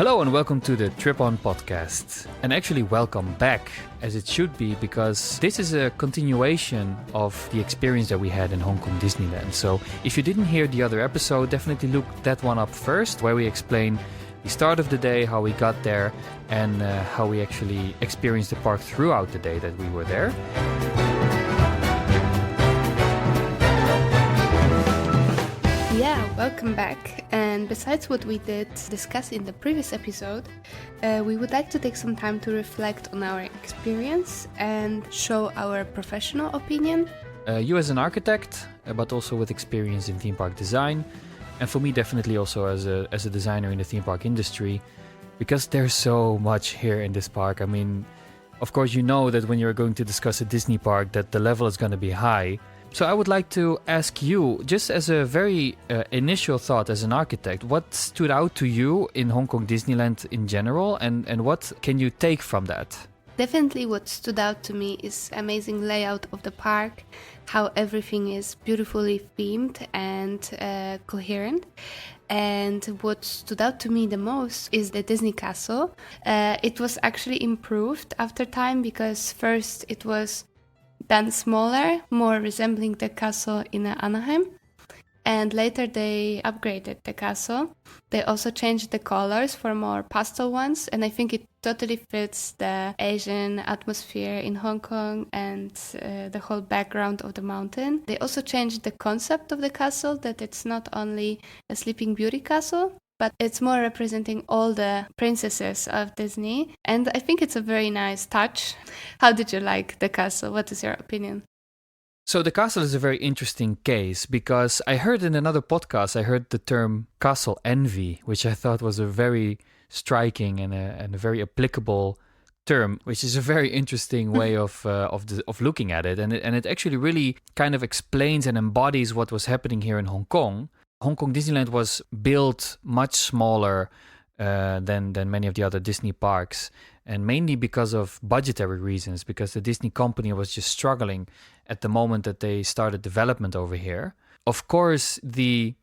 Hello and welcome to the TripOn podcast. And actually welcome back, as it should be, because this is a continuation of the experience that we had in Hong Kong Disneyland. So if you didn't hear the other episode, definitely look that one up first, where we explain the start of the day, how we got there, and how we actually experienced the park throughout the day that we were there. Yeah, welcome back. And besides what we did discuss in the previous episode, we would like to take some time to reflect on our experience and show our professional opinion. You as an architect, but also with experience in theme park design, and for me definitely also as a designer in the theme park industry, because there's so much here in this park. I mean, of course you know that when you're going to discuss a Disney park that the level is going to be high. So I would like to ask you, just as a very initial thought as an architect, what stood out to you in Hong Kong Disneyland in general, and what can you take from that? Definitely what stood out to me is amazing layout of the park, how everything is beautifully themed and coherent. And what stood out to me the most is the Disney Castle. It was actually improved after time, because first it was done smaller, more resembling the castle in Anaheim. And later they upgraded the castle. They also changed the colors for more pastel ones, and I think it totally fits the Asian atmosphere in Hong Kong and the whole background of the mountain. They also changed the concept of the castle, that it's not only a Sleeping Beauty castle, but it's more representing all the princesses of Disney. And I think it's a very nice touch. How did you like the castle? What is your opinion? So the castle is a very interesting case, because I heard in another podcast, I heard the term castle envy, which I thought was a very striking and a very applicable term, which is a very interesting way of looking at it. And it actually really kind of explains and embodies what was happening here in Hong Kong. Hong Kong Disneyland was built much smaller than many of the other Disney parks, and mainly because of budgetary reasons, because the Disney company was just struggling at the moment that they started development over here. Of course, the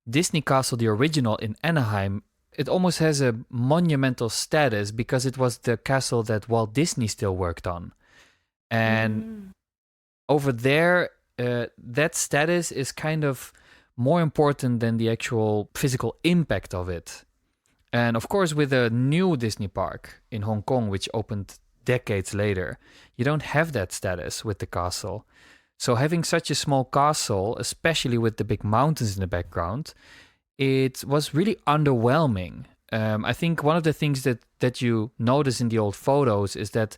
Disney Castle, the original in Anaheim, it almost has a monumental status because it was the castle that Walt Disney still worked on. And over there, that status is kind of more important than the actual physical impact of it. And of course, with a new Disney park in Hong Kong, which opened decades later, you don't have that status with the castle. So having such a small castle, especially with the big mountains in the background, it was really underwhelming. I think one of the things that you notice in the old photos is that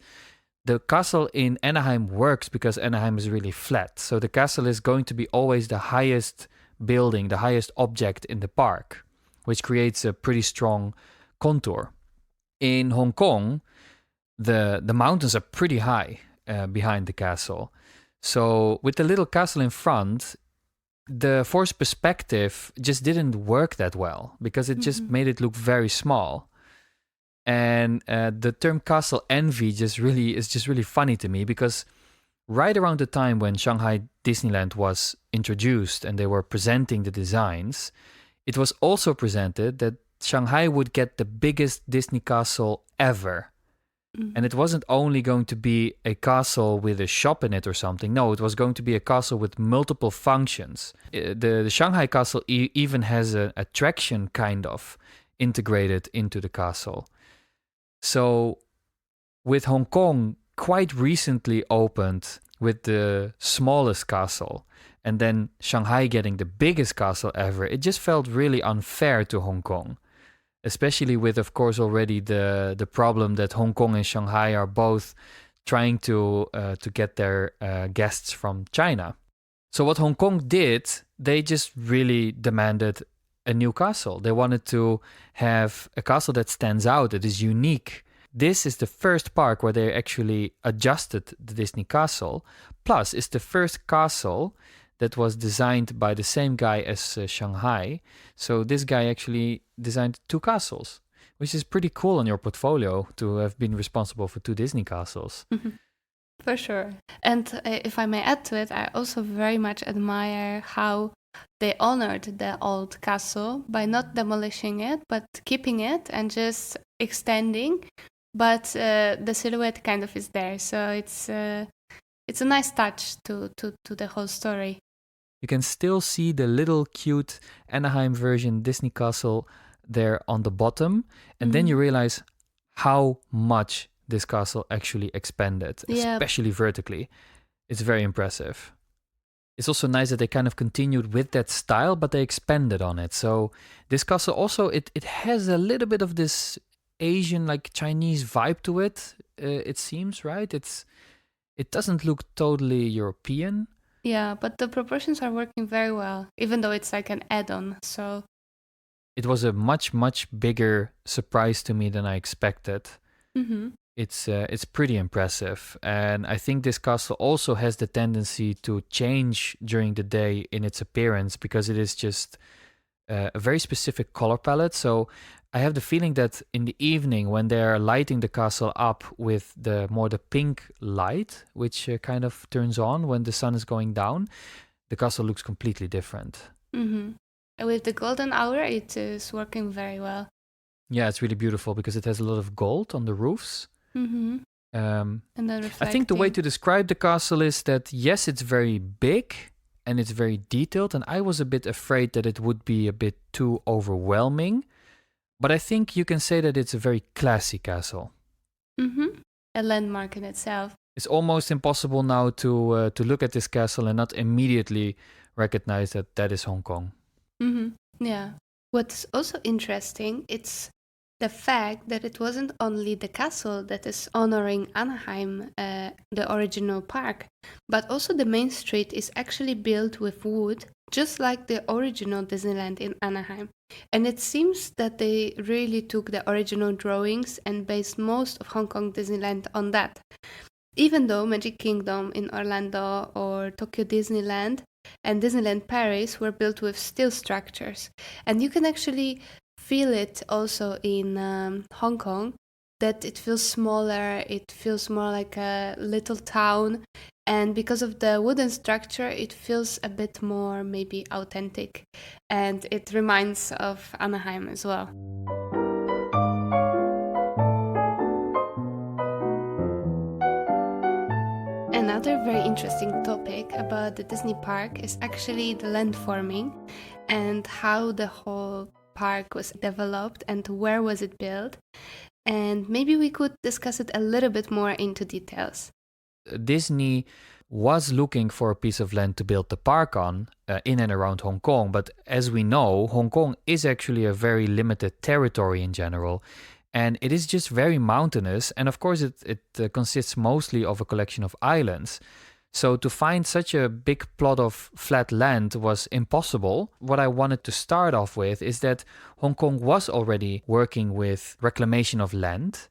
the castle in Anaheim works because Anaheim is really flat. So the castle is going to be always the highest building, the highest object in the park, which creates a pretty strong contour. In Hong Kong, the mountains are pretty high behind the castle. So with the little castle in front, the forced perspective just didn't work that well, because it just made it look very small. And the term castle envy is just really funny to me, because right around the time when Shanghai Disneyland was introduced and they were presenting the designs, it was also presented that Shanghai would get the biggest Disney castle ever. And it wasn't only going to be a castle with a shop in it or something. No, it was going to be a castle with multiple functions. The Shanghai castle even has an attraction kind of integrated into the castle. So with Hong Kong quite recently opened with the smallest castle, and then Shanghai getting the biggest castle ever, it just felt really unfair to Hong Kong. Especially with, of course, already the problem that Hong Kong and Shanghai are both trying to get their guests from China. So what Hong Kong did, they just really demanded a new castle. They wanted to have a castle that stands out, that is unique. This is the first park where they actually adjusted the Disney castle. Plus, it's the first castle that was designed by the same guy as Shanghai. So this guy actually designed two castles, which is pretty cool on your portfolio to have been responsible for two Disney castles. For sure. And if I may add to it, I also very much admire how they honored the old castle by not demolishing it, but keeping it and just extending. But the silhouette kind of is there, so it's a nice touch to the whole story. You can still see the little cute Anaheim version Disney castle there on the bottom, and then you realize how much this castle actually expanded, especially vertically. It's very impressive. It's also nice that they kind of continued with that style, but they expanded on it. So this castle also, it has a little bit of this Asian, like Chinese vibe to it, it seems, right? It doesn't look totally European. Yeah, but the proportions are working very well, even though it's like an add-on. So it was a much, much bigger surprise to me than I expected. It's pretty impressive. And I think this castle also has the tendency to change during the day in its appearance, because it is just a very specific color palette. So I have the feeling that in the evening, when they're lighting the castle up with the pink light, which kind of turns on when the sun is going down, the castle looks completely different. With the golden hour, it is working very well. Yeah, it's really beautiful because it has a lot of gold on the roofs. And then I think the way to describe the castle is that, yes, it's very big and it's very detailed, and I was a bit afraid that it would be a bit too overwhelming. But I think you can say that it's a very classy castle. A landmark in itself. It's almost impossible now to look at this castle and not immediately recognize that that is Hong Kong. Yeah. What's also interesting, it's the fact that it wasn't only the castle that is honoring Anaheim, the original park, but also the main street is actually built with wood, just like the original Disneyland in Anaheim. And it seems that they really took the original drawings and based most of Hong Kong Disneyland on that. Even though Magic Kingdom in Orlando or Tokyo Disneyland and Disneyland Paris were built with steel structures. And you can actually feel it also in Hong Kong, that it feels smaller, it feels more like a little town, and because of the wooden structure it feels a bit more maybe authentic, and it reminds of Anaheim as well. Another very interesting topic about the Disney park is actually the landforming and how the whole park was developed and where was it built. And maybe we could discuss it a little bit more into details. Disney was looking for a piece of land to build the park on in and around Hong Kong. But as we know, Hong Kong is actually a very limited territory in general. And it is just very mountainous. And of course, it consists mostly of a collection of islands. So to find such a big plot of flat land was impossible. What I wanted to start off with is that Hong Kong was already working with reclamation of land.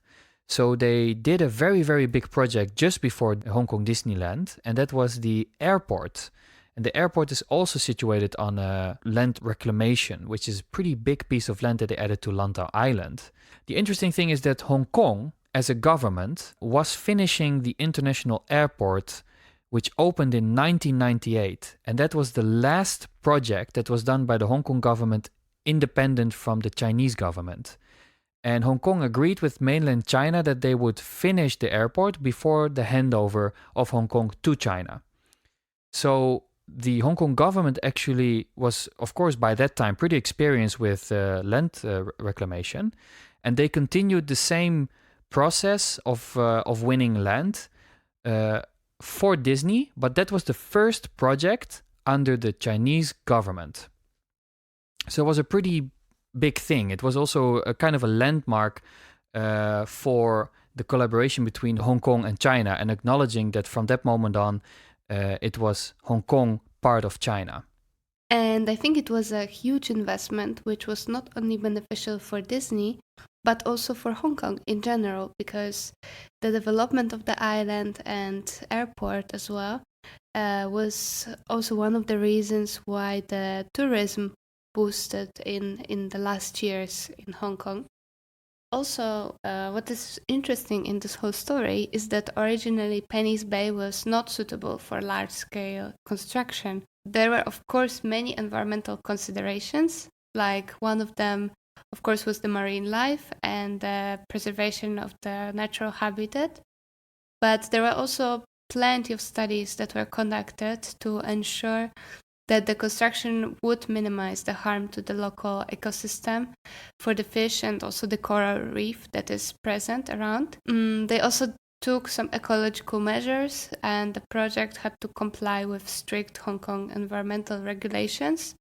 So they did a very, very big project just before Hong Kong Disneyland, and that was the airport. And the airport is also situated on a land reclamation, which is a pretty big piece of land that they added to Lantau Island. The interesting thing is that Hong Kong, as a government, was finishing the international airport, which opened in 1998. And that was the last project that was done by the Hong Kong government independent from the Chinese government. And Hong Kong agreed with mainland China that they would finish the airport before the handover of Hong Kong to China. So the Hong Kong government actually was, of course, by that time pretty experienced with land reclamation. And they continued the same process of winning land for Disney, but that was the first project under the Chinese government. So it was a pretty big thing. It was also a kind of a landmark for the collaboration between Hong Kong and China, and acknowledging that from that moment on, it was Hong Kong part of China. And I think it was a huge investment, which was not only beneficial for Disney, but also for Hong Kong in general, because the development of the island and airport as well was also one of the reasons why the tourism boosted in the last years in Hong Kong. Also, what is interesting in this whole story is that originally Penny's Bay was not suitable for large-scale construction. there were, of course, many environmental considerations. Like one of them, of course, was the marine life and the preservation of the natural habitat. But there were also plenty of studies that were conducted to ensure that the construction would minimize the harm to the local ecosystem for the fish and also the coral reef that is present around. They also took some ecological measures, and the project had to comply with strict Hong Kong environmental regulations.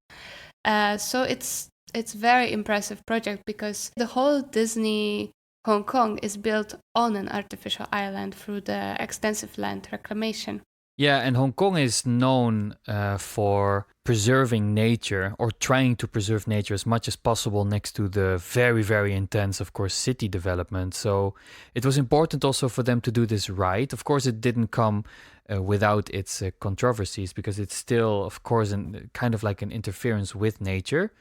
So it's very impressive project because the whole Disney Hong Kong is built on an artificial island through the extensive land reclamation. Yeah, and Hong Kong is known for preserving nature or trying to preserve nature as much as possible next to the very, very intense, of course, city development. So it was important also for them to do this right. Of course, it didn't come without its controversies because it's still, of course, kind of like an interference with nature.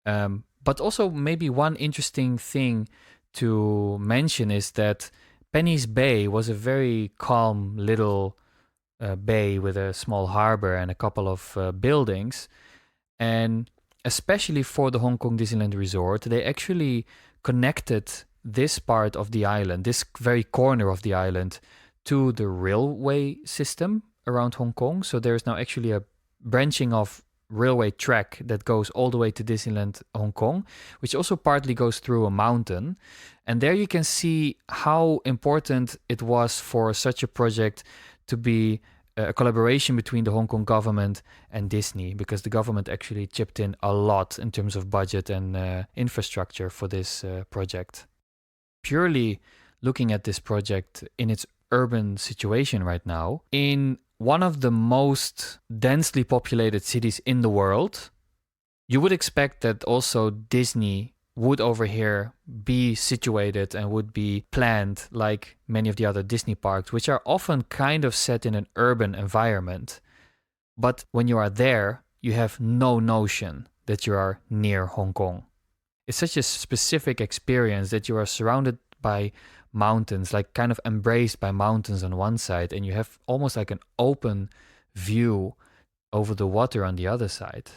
But also maybe one interesting thing to mention is that Penny's Bay was a very calm little bay with a small harbor and a couple of buildings. And especially for the Hong Kong Disneyland Resort, they actually connected this part of the island, this very corner of the island, to the railway system around Hong Kong. So there's now actually a branching off railway track that goes all the way to Disneyland Hong Kong, which also partly goes through a mountain. And there you can see how important it was for such a project to be a collaboration between the Hong Kong government and Disney, because the government actually chipped in a lot in terms of budget and infrastructure for this project. Purely looking at this project in its urban situation right now, in one of the most densely populated cities in the world, you would expect that also Disney would over here be situated and would be planned like many of the other Disney parks, which are often kind of set in an urban environment. But when you are there, you have no notion that you are near Hong Kong. It's such a specific experience that you are surrounded by mountains, like kind of embraced by mountains on one side, and you have almost like an open view over the water on the other side.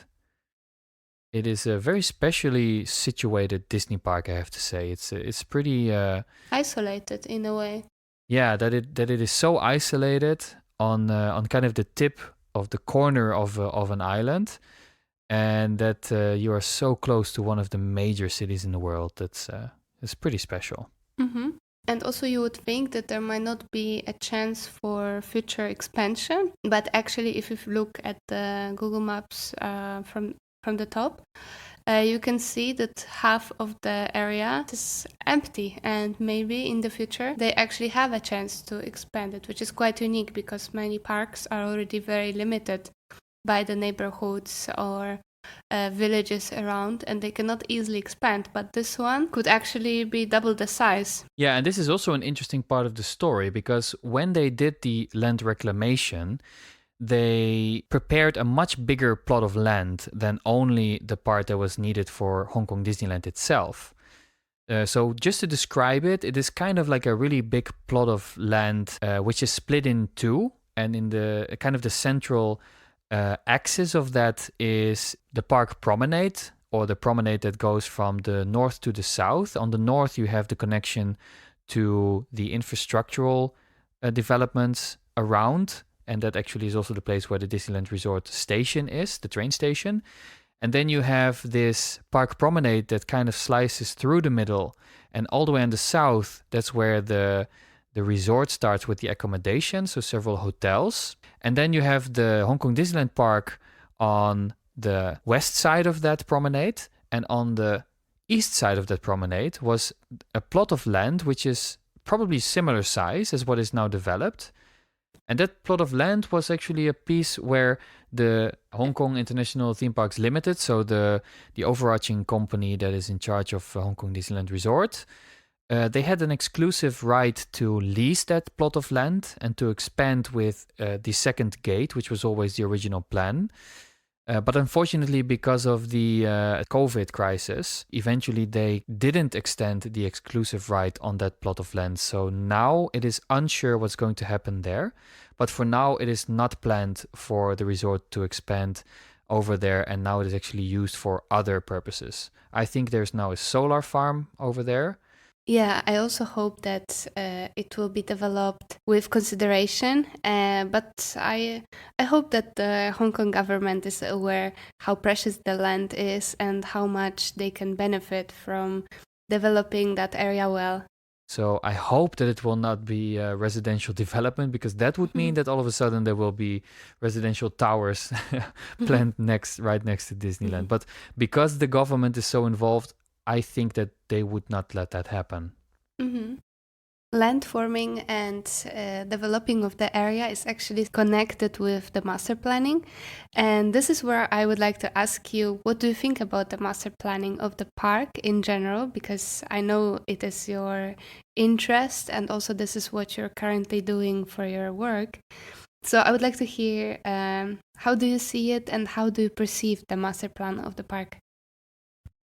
It is a very specially situated Disney park, I have to say. It's pretty isolated in a way. Yeah, that it is so isolated on kind of the tip of the corner of an island, and that you are so close to one of the major cities in the world. That's it's pretty special. Mm-hmm. And also you would think that there might not be a chance for future expansion, but actually if you look at the Google Maps from the top, you can see that half of the area is empty, and maybe in the future they actually have a chance to expand it, which is quite unique because many parks are already very limited by the neighborhoods or villages around, and they cannot easily expand, but this one could actually be double the size. Yeah, and this is also an interesting part of the story, because when they did the land reclamation, they prepared a much bigger plot of land than only the part that was needed for Hong Kong Disneyland itself. So just to describe it, it is kind of like a really big plot of land which is split in two, and in the kind of the central axis of that is the park promenade, or the promenade that goes from the north to the south. On the north you have the connection to the infrastructural developments around, and that actually is also the place where the Disneyland Resort station is, the train station. And then you have this park promenade that kind of slices through the middle, and all the way on the south, that's where the resort starts with the accommodation, so several hotels. And then you have the Hong Kong Disneyland Park on the west side of that promenade, and on the east side of that promenade was a plot of land which is probably similar size as what is now developed. And that plot of land was actually a piece where the Hong Kong International Theme Parks Limited, so the overarching company that is in charge of Hong Kong Disneyland Resort, they had an exclusive right to lease that plot of land and to expand with the second gate, which was always the original plan. But unfortunately, because of the COVID crisis, eventually they didn't extend the exclusive right on that plot of land. So now it is unsure what's going to happen there. But for now, it is not planned for the resort to expand over there. And now it is actually used for other purposes. I think there's now a solar farm over there. Yeah, I also hope that it will be developed with consideration. But I hope that the Hong Kong government is aware how precious the land is and how much they can benefit from developing that area well. So I hope that it will not be residential development, because that would mean that all of a sudden there will be residential towers planned right next to Disneyland. But because the government is so involved, I think that they would not let that happen. Mm-hmm. Land forming and developing of the area is actually connected with the master planning. And this is where I would like to ask you, what do you think about the master planning of the park in general? Because I know it is your interest, and also this is what you're currently doing for your work. So I would like to hear, how do you see it and how do you perceive the master plan of the park?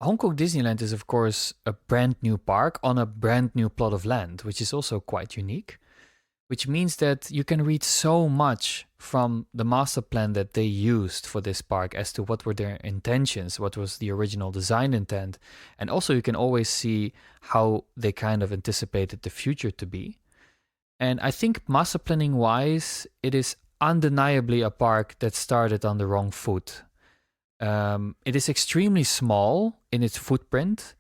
Hong Kong Disneyland is, of course, a brand new park on a brand new plot of land, which is also quite unique, which means that you can read so much from the master plan that they used for this park as to what were their intentions, what was the original design intent, and also you can always see how they kind of anticipated the future to be. And I think master planning wise, it is undeniably a park that started on the wrong foot. It is extremely small in its footprint.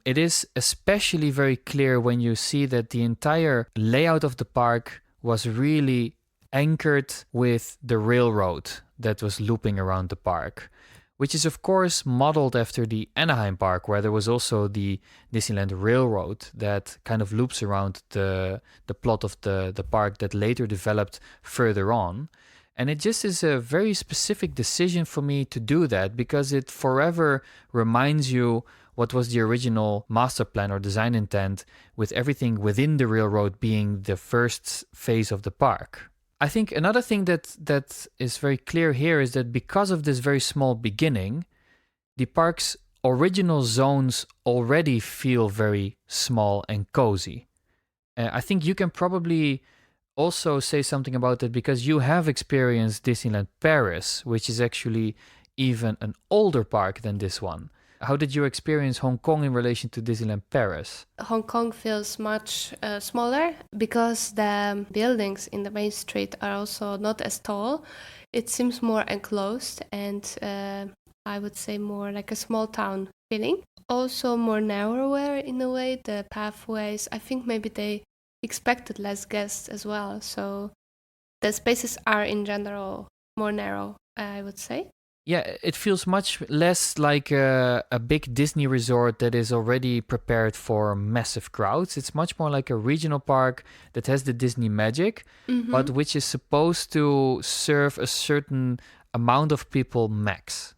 It is especially very clear when you see that the entire layout of the park was really anchored with the railroad that was looping around the park, which is of course modeled after the Anaheim park, where there was also the Disneyland Railroad that kind of loops around the plot of the park that later developed further on. And it just is a very specific decision for me to do that, because it forever reminds you what was the original master plan or design intent, with everything within the railroad being the first phase of the park. I think another thing that is very clear here is that because of this very small beginning, the park's original zones already feel very small and cozy. I think you can probably also say something about it because you have experienced Disneyland Paris, which is actually even an older park than this one. How did you experience Hong Kong in relation to Disneyland Paris? Hong Kong feels much smaller because the buildings in the main street are also not as tall. It seems more enclosed and I would say more like a small town feeling. Also more narrower in a way, the pathways. I think maybe they expected less guests as well. So the spaces are in general more narrow, I would say. Yeah, it feels much less like a big Disney resort that is already prepared for massive crowds. It's much more like a regional park that has the Disney magic, but which is supposed to serve a certain amount of people max.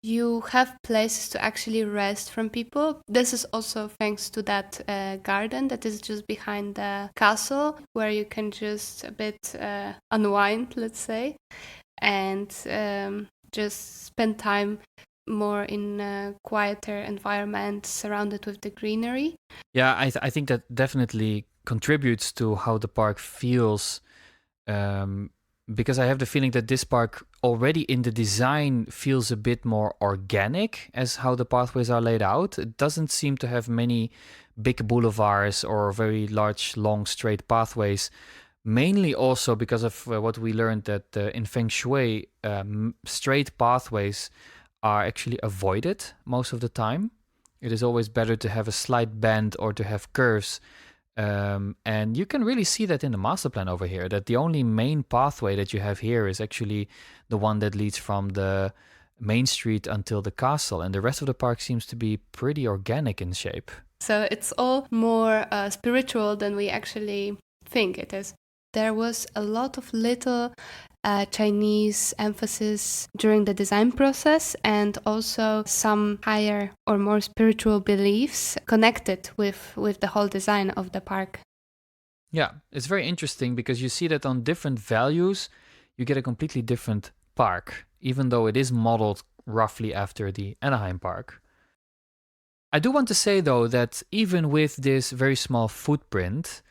You have places to actually rest from people. This is also thanks to that garden that is just behind the castle, where you can just a bit unwind, let's say, and just spend time more in a quieter environment surrounded with the greenery. Yeah, I think that definitely contributes to how the park feels, because I have the feeling that this park already in the design feels a bit more organic as how the pathways are laid out. It doesn't seem to have many big boulevards or very large, long, straight pathways. Mainly also because of what we learned that in Feng Shui, straight pathways are actually avoided most of the time. It is always better to have a slight bend or to have curves. And you can really see that in the master plan over here, that the only main pathway that you have here is actually the one that leads from the main street until the castle. And the rest of the park seems to be pretty organic in shape. So it's all more spiritual than we actually think it is. There was a lot of little Chinese emphasis during the design process, and also some higher or more spiritual beliefs connected with the whole design of the park. Yeah, it's very interesting because you see that on different values, you get a completely different park, even though it is modeled roughly after the Anaheim park. I do want to say, though, that even with this very small footprint,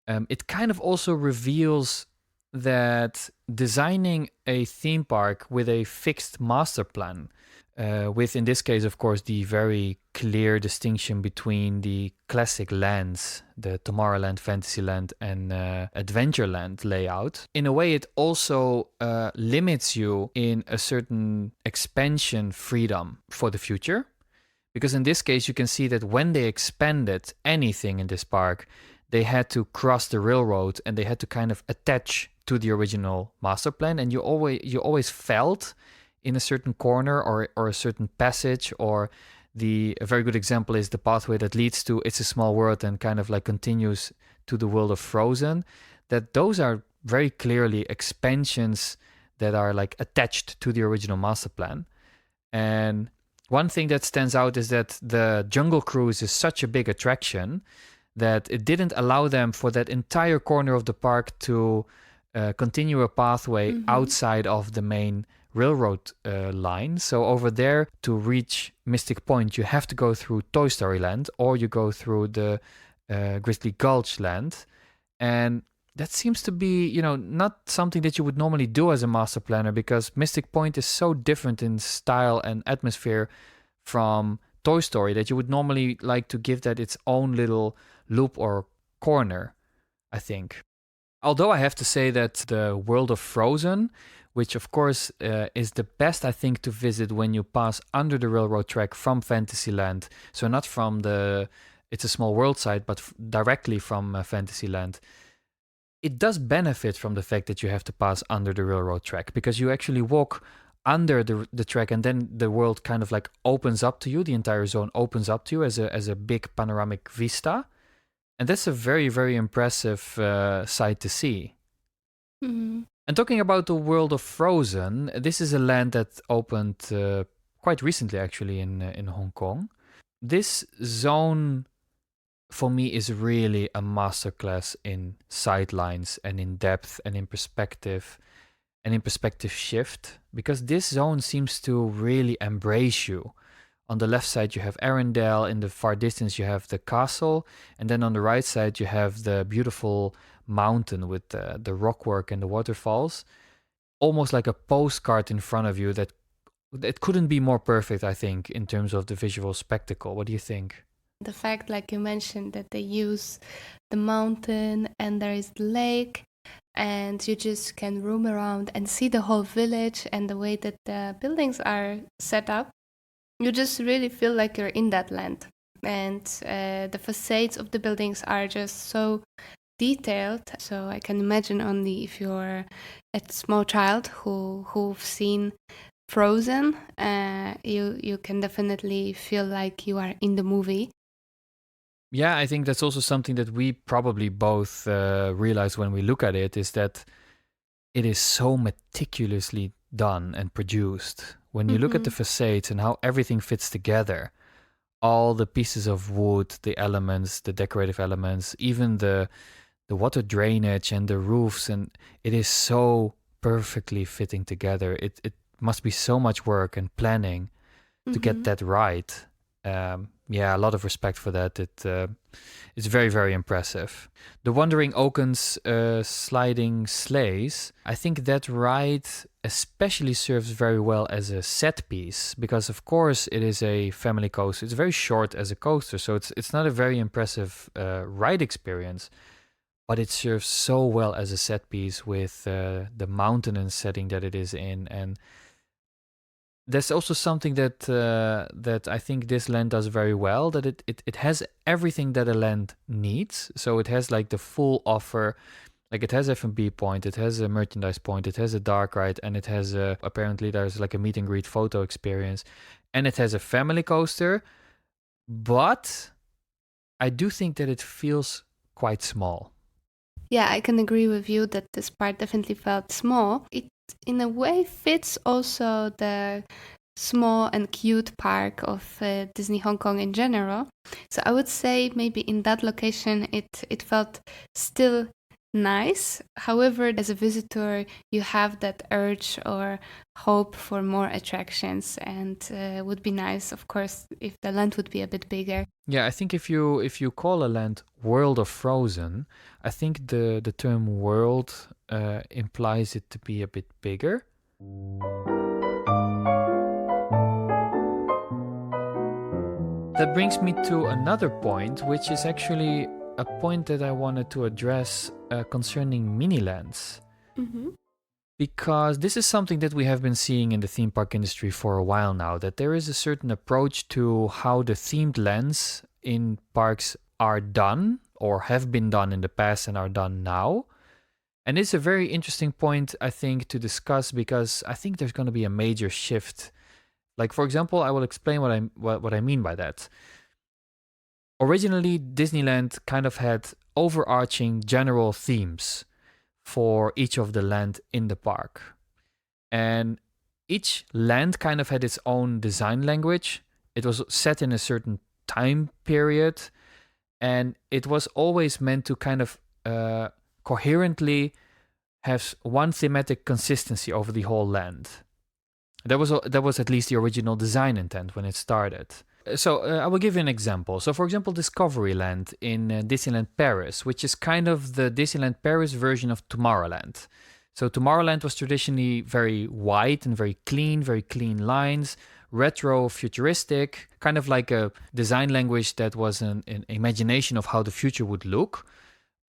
it kind of also reveals that designing a theme park with a fixed master plan, with, in this case, of course, the very clear distinction between the classic lands, the Tomorrowland, Fantasyland, and Adventureland layout. In a way, it also limits you in a certain expansion freedom for the future. Because in this case, you can see that when they expanded anything in this park, they had to cross the railroad and they had to kind of attach to the original master plan. And you always felt in a certain corner or a certain passage, or a very good example is the pathway that leads to It's a Small World and kind of like continues to the world of Frozen, that those are very clearly expansions that are like attached to the original master plan. And one thing that stands out is that the Jungle Cruise is such a big attraction that it didn't allow them for that entire corner of the park to continue a pathway outside of the main railroad line. So over there, to reach Mystic Point, you have to go through Toy Story Land, or you go through the Grizzly Gulch Land. And that seems to be, not something that you would normally do as a master planner, because Mystic Point is so different in style and atmosphere from Toy Story that you would normally like to give that its own little loop or corner, I think. Although I have to say that the world of Frozen, which of course is the best, I think, to visit when you pass under the railroad track from Fantasyland, so not from the It's a Small World side, but directly from Fantasyland, it does benefit from the fact that you have to pass under the railroad track, because you actually walk under the track and then the world kind of like opens up to you. The entire zone opens up to you as a big panoramic vista. And that's a very, very impressive sight to see. Mm-hmm. And talking about the world of Frozen, this is a land that opened quite recently, actually, in Hong Kong. This zone, for me, is really a masterclass in sightlines and in depth and in perspective shift, because this zone seems to really embrace you. On the left side, you have Arendelle. In the far distance, you have the castle. And then on the right side, you have the beautiful mountain with the rockwork and the waterfalls. Almost like a postcard in front of you that it couldn't be more perfect, I think, in terms of the visual spectacle. What do you think? The fact, like you mentioned, that they use the mountain and there is the lake, and you just can roam around and see the whole village, and the way that the buildings are set up, you just really feel like you're in that land. And the facades of the buildings are just so detailed. So I can imagine only if you're a small child who've seen Frozen, you can definitely feel like you are in the movie. Yeah, I think that's also something that we probably both realize when we look at it, is that it is so meticulously done and produced. When you look at the facades and how everything fits together, all the pieces of wood, the elements, the decorative elements, even the water drainage and the roofs, and it is so perfectly fitting together. It must be so much work and planning to get that right. Yeah, a lot of respect for that. It's very, very impressive. The Wandering Oaken's sliding sleighs, I think that ride especially serves very well as a set piece, because of course it is a family coaster. It's very short as a coaster, so it's not a very impressive ride experience, but it serves so well as a set piece with the mountainous setting that it is in. And there's also something that I think this land does very well, that it has everything that a land needs. So it has like the full offer. Like it has F&B point, it has a merchandise point, it has a dark ride, and it has apparently there's like a meet and greet photo experience, and it has a family coaster. But I do think that it feels quite small. Yeah, I can agree with you that this part definitely felt small. It in a way fits also the small and cute park of Disney Hong Kong in general. So I would say maybe in that location it felt still nice. However, as a visitor, you have that urge or hope for more attractions, and would be nice, of course, if the land would be a bit bigger. Yeah, I think if you call a land World of Frozen, I think the term world implies it to be a bit bigger. That brings me to another point, which is actually a point that I wanted to address concerning mini-lands. Mm-hmm. Because this is something that we have been seeing in the theme park industry for a while now, that there is a certain approach to how the themed lands in parks are done or have been done in the past and are done now. And it's a very interesting point, I think, to discuss, because I think there's going to be a major shift. Like, for example, I will explain what I mean by that. Originally, Disneyland kind of had overarching general themes for each of the land in the park. And each land kind of had its own design language. It was set in a certain time period, and it was always meant to kind of coherently have one thematic consistency over the whole land. That was at least the original design intent when it started. So I will give you an example. So for example, Discoveryland in Disneyland Paris, which is kind of the Disneyland Paris version of Tomorrowland. So Tomorrowland was traditionally very white and very clean lines, retro, futuristic, kind of like a design language that was an imagination of how the future would look.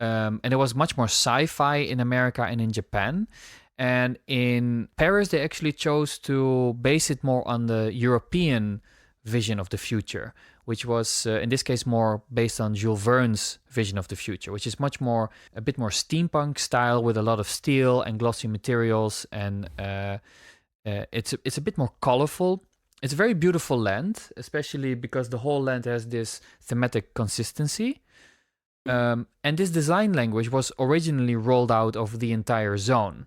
And it was much more sci-fi in America and in Japan. And in Paris, they actually chose to base it more on the European vision of the future, which was, in this case, more based on Jules Verne's vision of the future, which is a bit more steampunk style with a lot of steel and glossy materials. And it's a bit more colorful. It's a very beautiful land, especially because the whole land has this thematic consistency. And this design language was originally rolled out over the entire zone.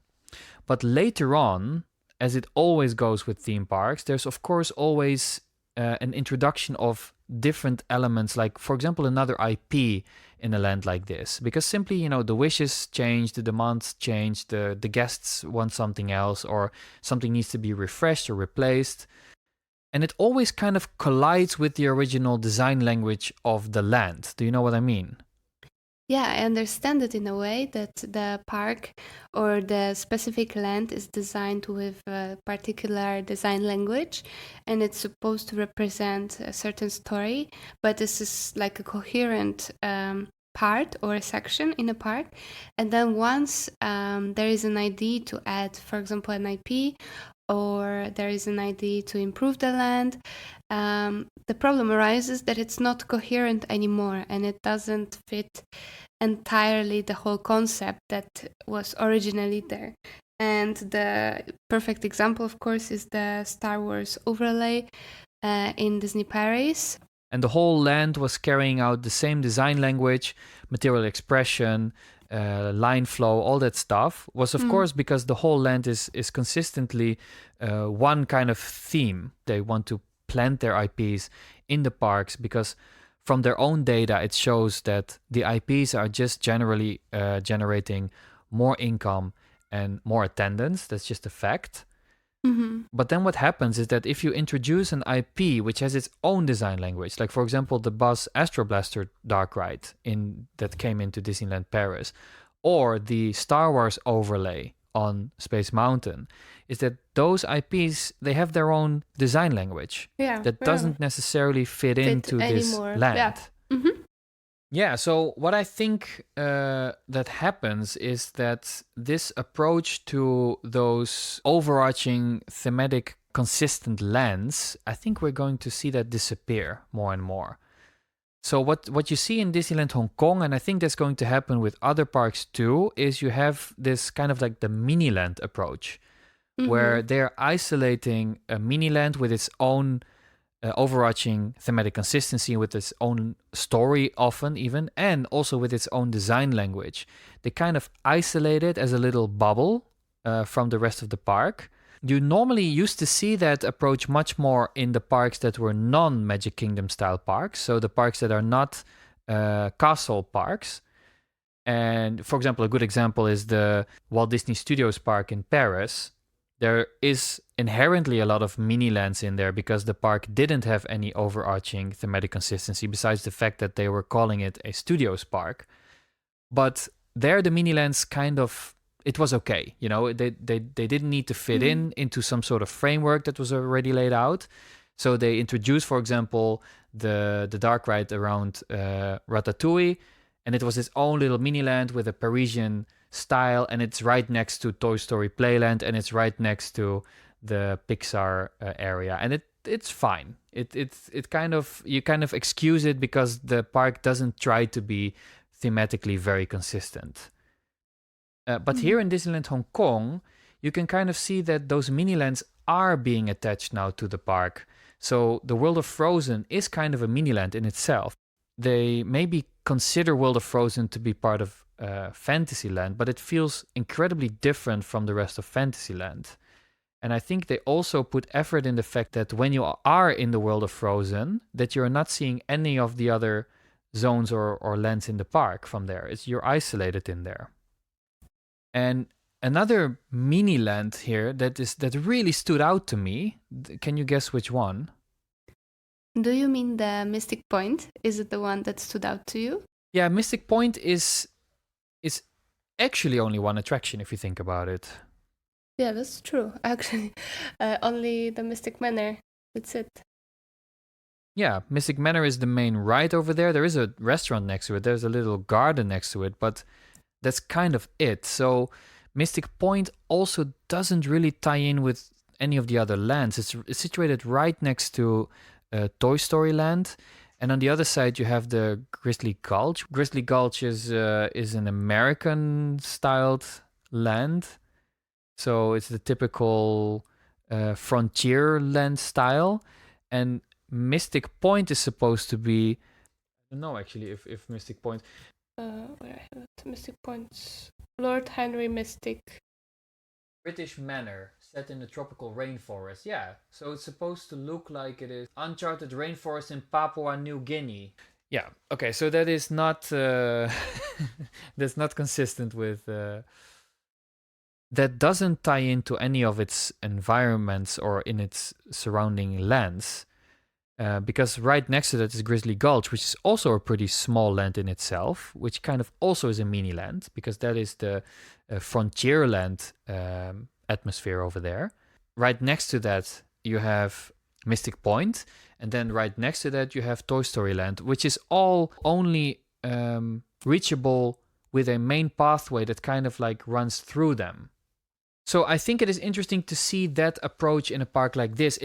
But later on, as it always goes with theme parks, there's of course always an introduction of different elements, like, for example, another IP in a land like this. Because simply, the wishes change, the demands change, the guests want something else, or something needs to be refreshed or replaced. And it always kind of collides with the original design language of the land. Do you know what I mean? Yeah, I understand it in a way that the park or the specific land is designed with a particular design language, and it's supposed to represent a certain story, but this is like a coherent part or a section in a park. And then once there is an idea to add, for example, an IP, or there is an idea to improve the land, the problem arises that it's not coherent anymore, and it doesn't fit entirely the whole concept that was originally there. And the perfect example, of course, is the Star Wars overlay in Disney Paris. And the whole land was carrying out the same design language, material expression, line flow, all that stuff was, of course, because the whole land is consistently one kind of theme. They want to plant their IPs in the parks because from their own data, it shows that the IPs are just generally generating more income and more attendance. That's just a fact. Mm-hmm. But then what happens is that if you introduce an IP which has its own design language, like for example the Buzz Astro Blaster Dark Ride that came into Disneyland Paris, or the Star Wars overlay on Space Mountain, is that those IPs, they have their own design language that doesn't necessarily fit into this anymore. land. Yeah. Mm-hmm. Yeah, so what I think that happens is that this approach to those overarching thematic consistent lands, I think we're going to see that disappear more and more. So what you see in Disneyland Hong Kong, and I think that's going to happen with other parks too, is you have this kind of like the mini land approach, where they're isolating a mini land with its own overarching thematic consistency, with its own story often even, and also with its own design language. They kind of isolate it as a little bubble from the rest of the park. You normally used to see that approach much more in the parks that were non-Magic Kingdom style parks, so the parks that are not castle parks. And for example, a good example is the Walt Disney Studios Park in Paris. There is inherently a lot of mini lands in there because the park didn't have any overarching thematic consistency besides the fact that they were calling it a studios park. But there, the mini lands kind of, it was okay. You know, they didn't need to fit into some sort of framework that was already laid out. So they introduced, for example, the dark ride around Ratatouille, and it was its own little mini land with a Parisian style, and it's right next to Toy Story Playland, and it's right next to the Pixar area, and it's fine. It kind of, you kind of excuse it because the park doesn't try to be thematically very consistent. But here in Disneyland Hong Kong, you can kind of see that those mini lands are being attached now to the park. So the World of Frozen is kind of a mini land in itself. They maybe consider World of Frozen to be part of Fantasyland, but it feels incredibly different from the rest of Fantasyland. And I think they also put effort in the fact that when you are in the World of Frozen, that you're not seeing any of the other zones or lands in the park from there. You're isolated in there. And another mini land here that really stood out to me. Can you guess which one? Do you mean the Mystic Point? Is it the one that stood out to you? Yeah, Mystic Point is actually only one attraction if you think about it. Yeah, that's true. Actually, only the Mystic Manor. That's it. Yeah, Mystic Manor is the main ride over there. There is a restaurant next to it. There's a little garden next to it, but that's kind of it. So Mystic Point also doesn't really tie in with any of the other lands. It's situated right next to Toy Story Land. And on the other side, you have the Grizzly Gulch. Grizzly Gulch is an American-styled land. So it's the typical frontier land style. And Mystic Point is supposed to be... I don't know, actually, if Mystic Point... Where I have it, Mystic Points. Lord Henry Mystic. British Manor, set in the tropical rainforest. Yeah, so it's supposed to look like it is uncharted rainforest in Papua New Guinea. Yeah, okay, so that is not that's not consistent with that doesn't tie into any of its environments or in its surrounding lands. Because right next to that is Grizzly Gulch, which is also a pretty small land in itself, which kind of also is a mini land, because that is the frontier land atmosphere over there. Right next to that, you have Mystic Point, and then right next to that, you have Toy Story Land, which is all only reachable with a main pathway that kind of like runs through them. So I think it is interesting to see that approach in a park like this.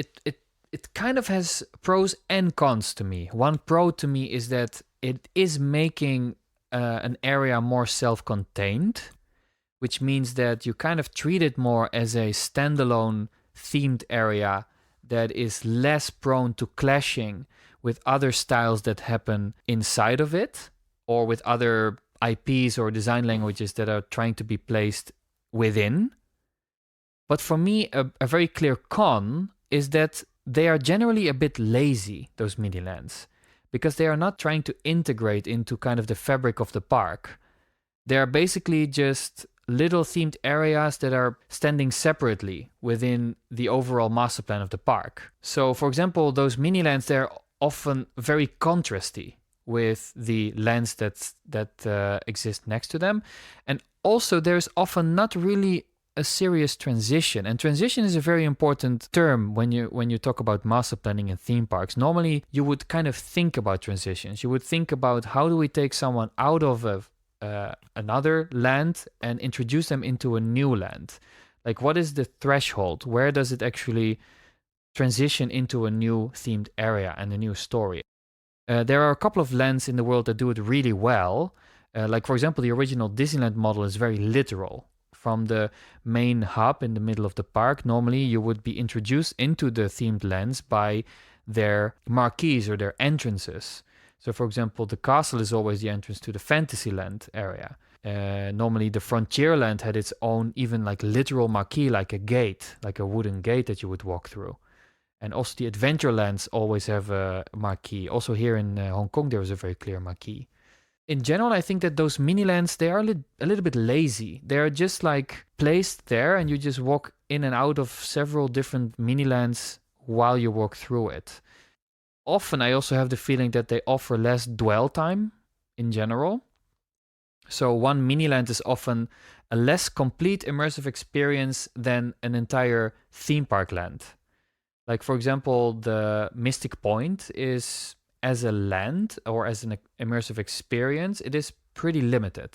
It kind of has pros and cons to me. One pro to me is that it is making an area more self-contained, which means that you kind of treat it more as a standalone themed area that is less prone to clashing with other styles that happen inside of it, or with other IPs or design languages that are trying to be placed within. But for me, a very clear con is that they are generally a bit lazy, those mini lands, because they are not trying to integrate into kind of the fabric of the park. They are basically just little themed areas that are standing separately within the overall master plan of the park. So, for example, those mini lands, they're often very contrasty with the lands that exist next to them. And also, there's often not really a serious transition, and transition is a very important term when you talk about master planning in theme parks. Normally you would kind of think about transitions. You would think about, how do we take someone out of another land and introduce them into a new land? Like, what is the threshold? Where does it actually transition into a new themed area and a new story? There are a couple of lands in the world that do it really well. Like, for example, the original Disneyland model is very literal. From the main hub in the middle of the park, normally you would be introduced into the themed lands by their marquees or their entrances. So, for example, the castle is always the entrance to the Fantasyland area. Normally the Frontierland had its own even like literal marquee, like a gate, like a wooden gate that you would walk through. And also the Adventurelands always have a marquee. Also here in Hong Kong there is a very clear marquee. In general, I think that those mini lands, they are a little bit lazy. They're just like placed there and you just walk in and out of several different mini lands while you walk through it. Often I also have the feeling that they offer less dwell time in general. So one mini land is often a less complete immersive experience than an entire theme park land. Like, for example, the Mystic Point is, as a land or as an immersive experience, it is pretty limited.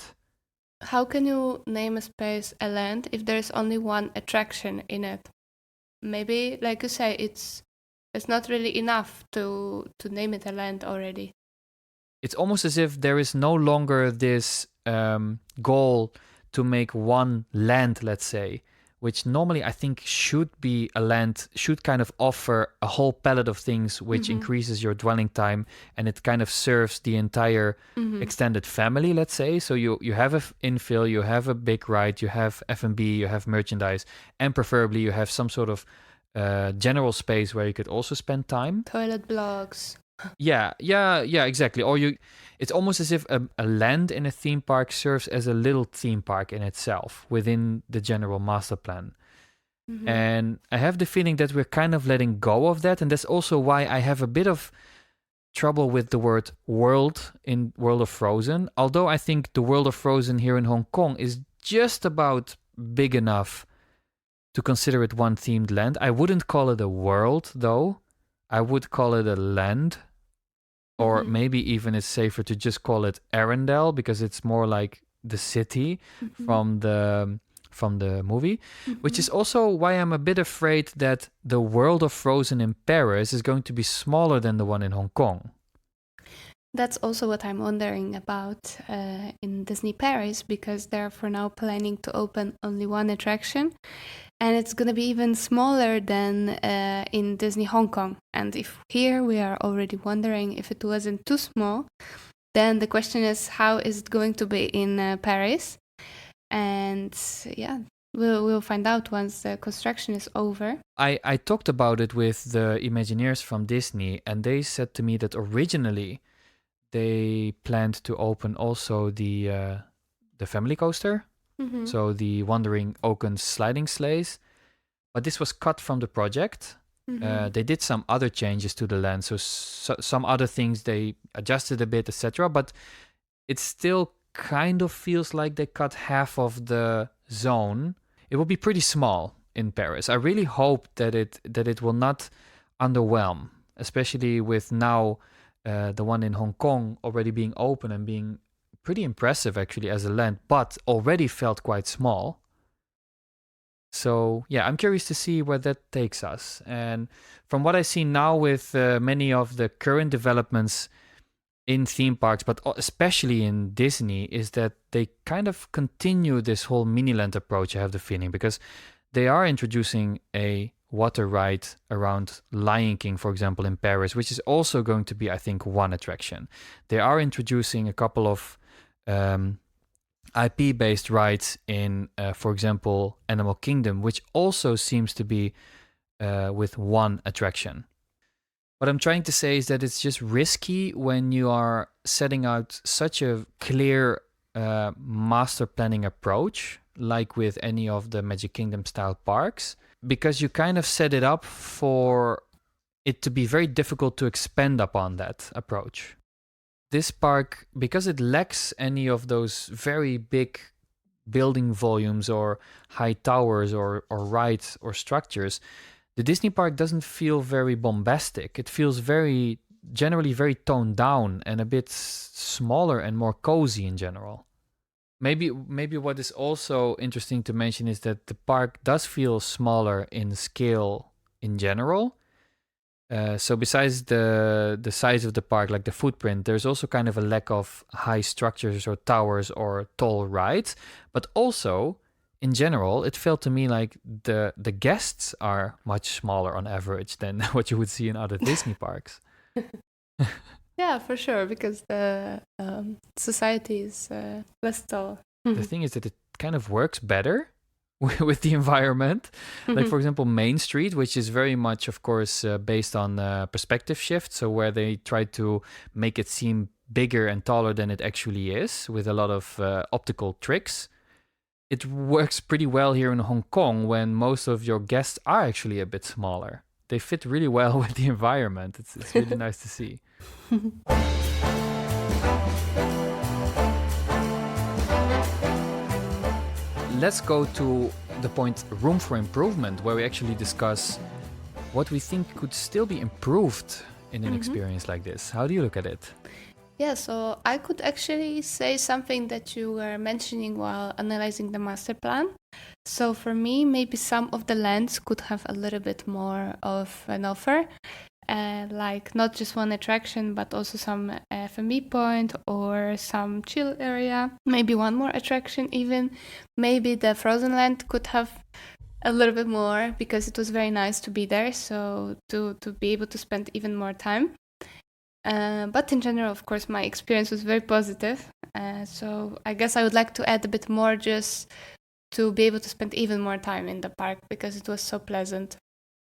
How can you name a space a land if there is only one attraction in it? Maybe, like you say, it's not really enough to name it a land already. It's almost as if there is no longer this goal to make one land, let's say, which normally I think should be a land, should kind of offer a whole palette of things which increases your dwelling time, and it kind of serves the entire extended family, let's say. So you have an infill, you have a big ride, you have F&B, you have merchandise, and preferably you have some sort of general space where you could also spend time. Toilet blocks. Yeah, exactly. Or it's almost as if a land in a theme park serves as a little theme park in itself within the general master plan. And I have the feeling that we're kind of letting go of that, and that's also why I have a bit of trouble with the word world in World of Frozen. Although I think the World of Frozen here in Hong Kong is just about big enough to consider it one themed land. I wouldn't call it a world though. I would call it a land. Or maybe even it's safer to just call it Arendelle, because it's more like the city from the movie, which is also why I'm a bit afraid that the World of Frozen in Paris is going to be smaller than the one in Hong Kong. That's also what I'm wondering about in Disney Paris, because they're for now planning to open only one attraction. And it's going to be even smaller than in Disney Hong Kong. And if here we are already wondering if it wasn't too small, then the question is, how is it going to be in Paris? And yeah, we'll find out once the construction is over. I talked about it with the Imagineers from Disney, and they said to me that originally they planned to open also the family coaster. So the Wandering Oaken sliding sleighs, but this was cut from the project. They did some other changes to the land, so some other things they adjusted a bit, etc. But it still kind of feels like they cut half of the zone. It will be pretty small in Paris. I really hope that it will not underwhelm, especially with now the one in Hong Kong already being open and being pretty impressive actually as a land, but already felt quite small. So yeah, I'm curious to see where that takes us. And from what I see now with many of the current developments in theme parks, but especially in Disney, is that they kind of continue this whole mini land approach, I have the feeling, because they are introducing a water ride around Lion King, for example, in Paris, which is also going to be, I think, one attraction. They are introducing a couple of IP-based rides in, for example, Animal Kingdom, which also seems to be with one attraction. What I'm trying to say is that it's just risky when you are setting out such a clear master planning approach, like with any of the Magic Kingdom style parks, because you kind of set it up for it to be very difficult to expand upon that approach. This park, because it lacks any of those very big building volumes or high towers or rides or structures, the Disney park doesn't feel very bombastic. It feels generally very toned down and a bit smaller and more cozy in general. Maybe what is also interesting to mention is that the park does feel smaller in scale in general. So besides the size of the park, like the footprint, there's also kind of a lack of high structures or towers or tall rides. But also, in general, it felt to me like the guests are much smaller on average than what you would see in other Disney parks. Yeah, for sure, because the society is less tall. The thing is that it kind of works better with the environment. Like, for example, Main Street, which is very much, of course, based on perspective shift. So where they try to make it seem bigger and taller than it actually is, with a lot of optical tricks. It works pretty well here in Hong Kong when most of your guests are actually a bit smaller. They fit really well with the environment. It's really nice to see. Let's go to the point room for improvement, where we actually discuss what we think could still be improved in an experience like this. How do you look at it? Yeah, so I could actually say something that you were mentioning while analyzing the master plan. So for me, maybe some of the lands could have a little bit more of an offer, like not just one attraction, but also some F&B point or some chill area, maybe one more attraction even. Maybe the Frozen Land could have a little bit more, because it was very nice to be there, so to be able to spend even more time. But in general, of course, my experience was very positive. So I guess I would like to add a bit more, just to be able to spend even more time in the park, because it was so pleasant.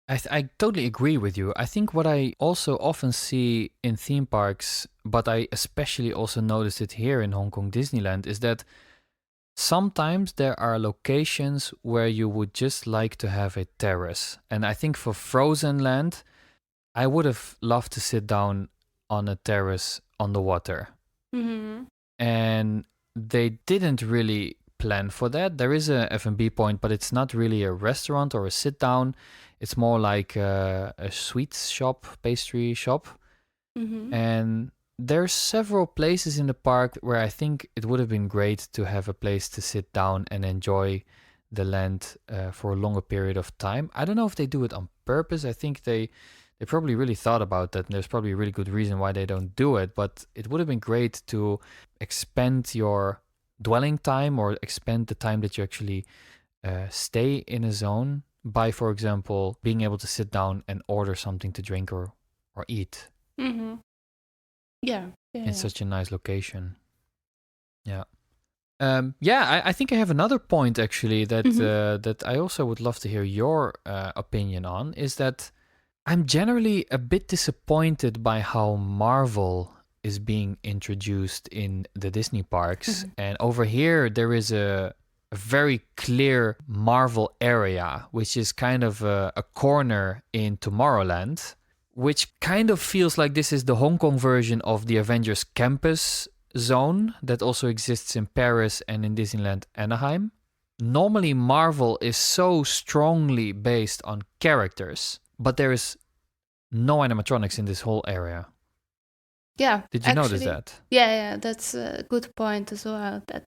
I totally agree with you. I think what I also often see in theme parks, but I especially also noticed it here in Hong Kong Disneyland, is that sometimes there are locations where you would just like to have a terrace. And I think for Frozen Land, I would have loved to sit down on a terrace on the water. Mm-hmm. And they didn't really plan for that. There is a F&B point, but it's not really a restaurant or a sit down. It's more like a sweets shop, pastry shop. Mm-hmm. And there's several places in the park where I think it would have been great to have a place to sit down and enjoy the land for a longer period of time. I don't know if they do it on purpose. I think they probably really thought about that, and there's probably a really good reason why they don't do it. But it would have been great to expand your dwelling time, or expand the time that you actually stay in a zone by, for example, being able to sit down and order something to drink or eat. Mm-hmm. Yeah. In such a nice location. Yeah. I think I have another point actually that that I also would love to hear your opinion on, is that I'm generally a bit disappointed by how Marvel is being introduced in the Disney parks. And over here, there is a very clear Marvel area, which is kind of a corner in Tomorrowland, which kind of feels like this is the Hong Kong version of the Avengers Campus zone that also exists in Paris and in Disneyland Anaheim. Normally, Marvel is so strongly based on characters, but there is no animatronics in this whole area. Yeah. Did you notice that? Yeah, that's a good point as well, that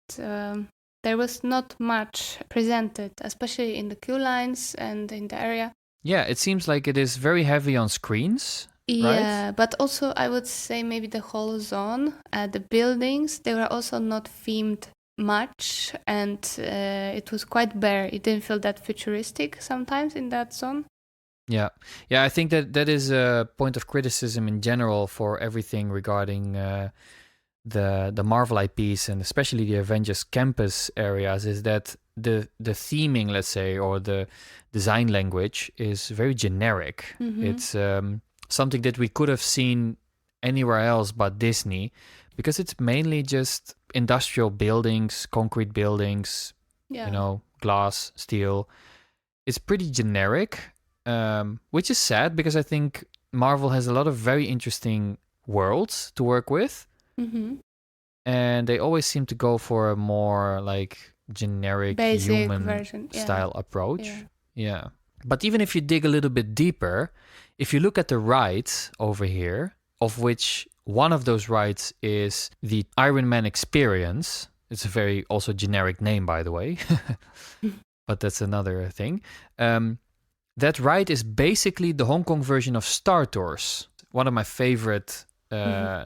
there was not much presented, especially in the queue lines and in the area. Yeah, it seems like it is very heavy on screens. Yeah, right? but also I would say maybe the whole zone, the buildings, they were also not themed much, and it was quite bare. It didn't feel that futuristic sometimes in that zone. Yeah, I think that is a point of criticism in general for everything regarding the Marvel IPs, and especially the Avengers Campus areas, is that the theming, let's say, or the design language is very generic. Mm-hmm. It's something that we could have seen anywhere else but Disney, because it's mainly just industrial buildings, concrete buildings, glass, steel. It's pretty generic, which is sad, because I think Marvel has a lot of very interesting worlds to work with. Mm-hmm. And they always seem to go for a more like generic basic human version style approach. Yeah. But even if you dig a little bit deeper, if you look at the rides over here, of which one of those rides is the Iron Man Experience. It's a very also generic name, by the way, but that's another thing. That ride is basically the Hong Kong version of Star Tours. One of my favorite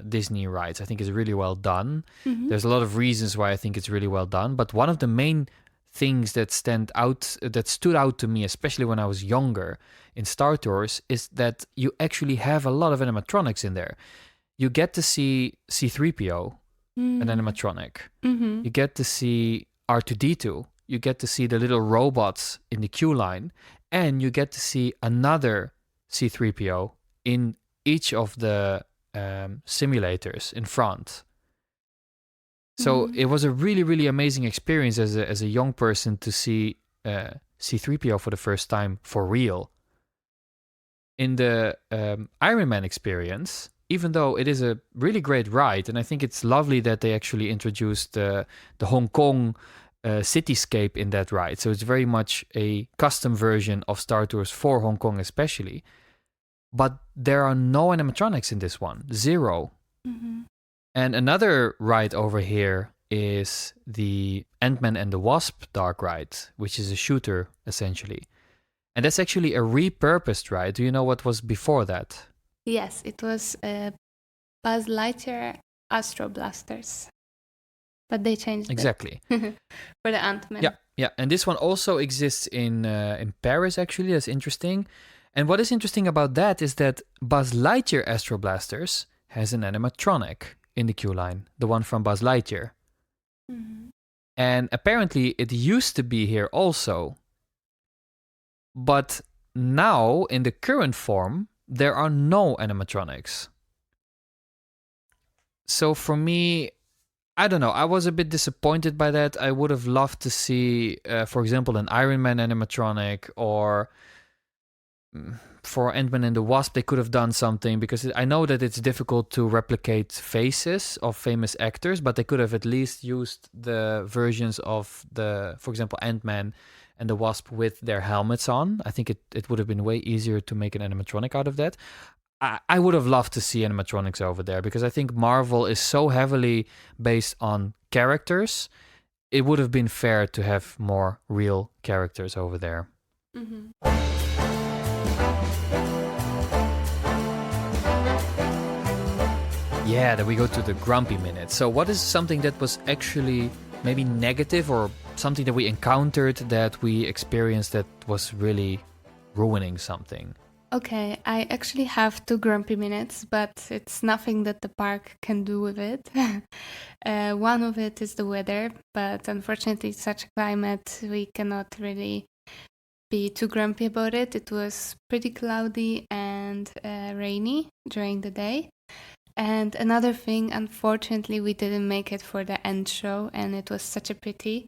Disney rides. I think it's really well done. Mm-hmm. There's a lot of reasons why I think it's really well done, but one of the main things that stood out to me, especially when I was younger in Star Tours, is that you actually have a lot of animatronics in there. You get to see C-3PO, an animatronic. Mm-hmm. You get to see R2-D2. You get to see the little robots in the queue line, and you get to see another C-3PO in each of the simulators in front. So it was a really, really amazing experience as a young person to see C-3PO for the first time for real. In the Iron Man experience, even though it is a really great ride, and I think it's lovely that they actually introduced the Hong Kong cityscape in that ride. So it's very much a custom version of Star Tours for Hong Kong especially. But there are no animatronics in this one. 0. And another ride over here is the Ant-Man and the Wasp Dark Ride, which is a shooter, essentially. And that's actually a repurposed ride. Do you know what was before that? Yes, it was Buzz Lightyear Astro Blasters. But they changed exactly it for the Ant-Man. Yeah. And this one also exists in Paris, actually. That's interesting. And what is interesting about that is that Buzz Lightyear Astro Blasters has an animatronic in the queue line, the one from Buzz Lightyear. And apparently it used to be here also. But now, in the current form, there are no animatronics. So for me, I don't know, I was a bit disappointed by that. I would have loved to see, for example, an Iron Man animatronic, or for Ant-Man and the Wasp, they could have done something, because I know that it's difficult to replicate faces of famous actors, but they could have at least used the versions of for example, Ant-Man and the Wasp with their helmets on. I think it would have been way easier to make an animatronic out of that. I would have loved to see animatronics over there, because I think Marvel is so heavily based on characters. It would have been fair to have more real characters over there. Yeah, then we go to the grumpy minute. So what is something that was actually maybe negative, or something that we encountered that we experienced that was really ruining something? Okay, I actually have 2 grumpy minutes, but it's nothing that the park can do with it. One of it is the weather, but unfortunately it's such a climate, we cannot really be too grumpy about it. It was pretty cloudy and rainy during the day. And another thing, unfortunately, we didn't make it for the end show, and it was such a pity.